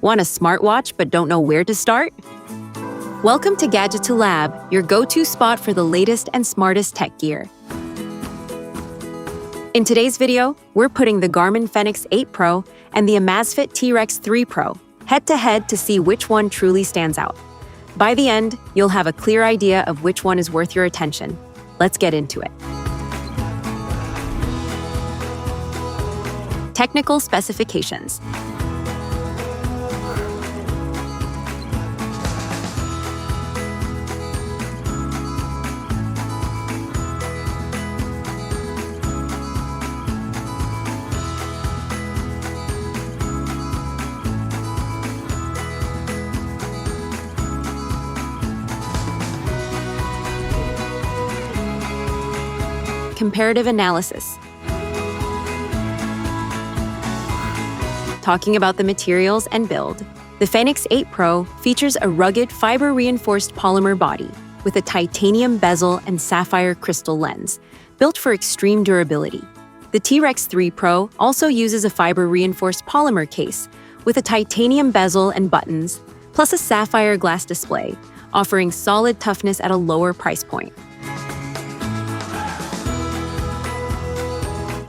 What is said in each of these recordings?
Want a smartwatch but don't know where to start? Welcome to Gadgeto Lab, your go-to spot for the latest and smartest tech gear. In today's video, we're putting the Garmin Fenix 8 Pro and the Amazfit T-Rex 3 Pro head-to-head to see which one truly stands out. By the end, you'll have a clear idea of which one is worth your attention. Let's get into it. Technical specifications. Comparative analysis. Talking about the materials and build, the Fenix 8 Pro features a rugged fiber-reinforced polymer body with a titanium bezel and sapphire crystal lens, built for extreme durability. The T-Rex 3 Pro also uses a fiber-reinforced polymer case with a titanium bezel and buttons, plus a sapphire glass display, offering solid toughness at a lower price point.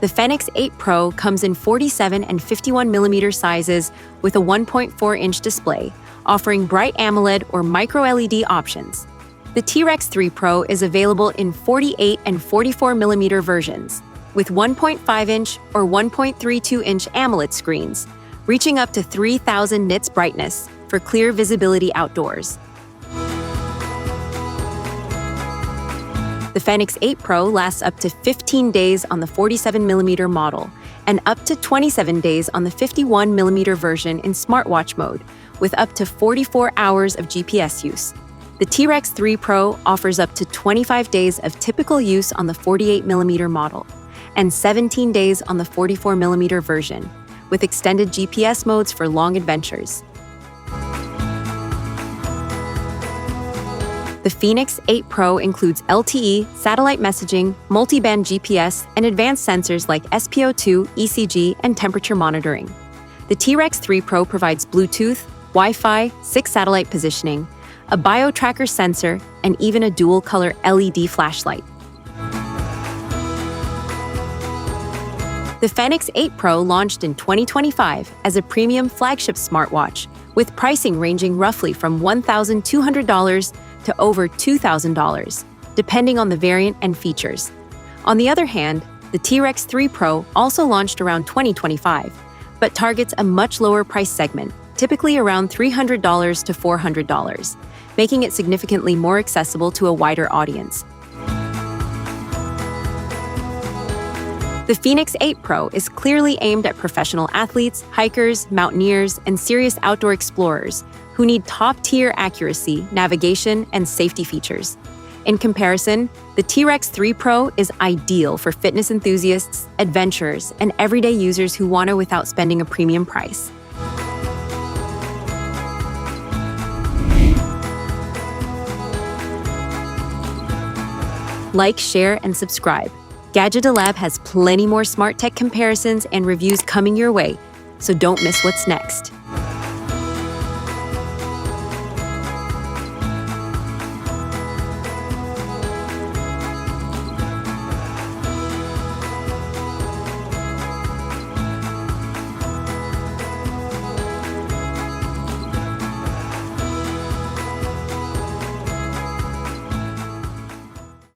The Fenix 8 Pro comes in 47 and 51mm sizes with a 1.4-inch display, offering bright AMOLED or micro-LED options. The T-Rex 3 Pro is available in 48 and 44mm versions, with 1.5-inch or 1.32-inch AMOLED screens, reaching up to 3000 nits brightness for clear visibility outdoors. The Fenix 8 Pro lasts up to 15 days on the 47mm model and up to 27 days on the 51mm version in smartwatch mode, with up to 44 hours of GPS use. The T-Rex 3 Pro offers up to 25 days of typical use on the 48mm model and 17 days on the 44mm version, with extended GPS modes for long adventures. The Fenix 8 Pro includes LTE, satellite messaging, multi-band GPS, and advanced sensors like SpO2, ECG, and temperature monitoring. The T-Rex 3 Pro provides Bluetooth, Wi-Fi, 6 satellite positioning, a bio-tracker sensor, and even a dual-color LED flashlight. The Fenix 8 Pro launched in 2025 as a premium flagship smartwatch, with pricing ranging roughly from $1,200 to over $2,000, depending on the variant and features. On the other hand, the T-Rex 3 Pro also launched around 2025, but targets a much lower price segment, typically around $300 to $400, making it significantly more accessible to a wider audience. The Fenix 8 Pro is clearly aimed at professional athletes, hikers, mountaineers, and serious outdoor explorers who need top-tier accuracy, navigation, and safety features. In comparison, the T-Rex 3 Pro is ideal for fitness enthusiasts, adventurers, and everyday users who want it without spending a premium price. Like, share, and subscribe. Gadgeto Lab has plenty more smart tech comparisons and reviews coming your way, so don't miss what's next.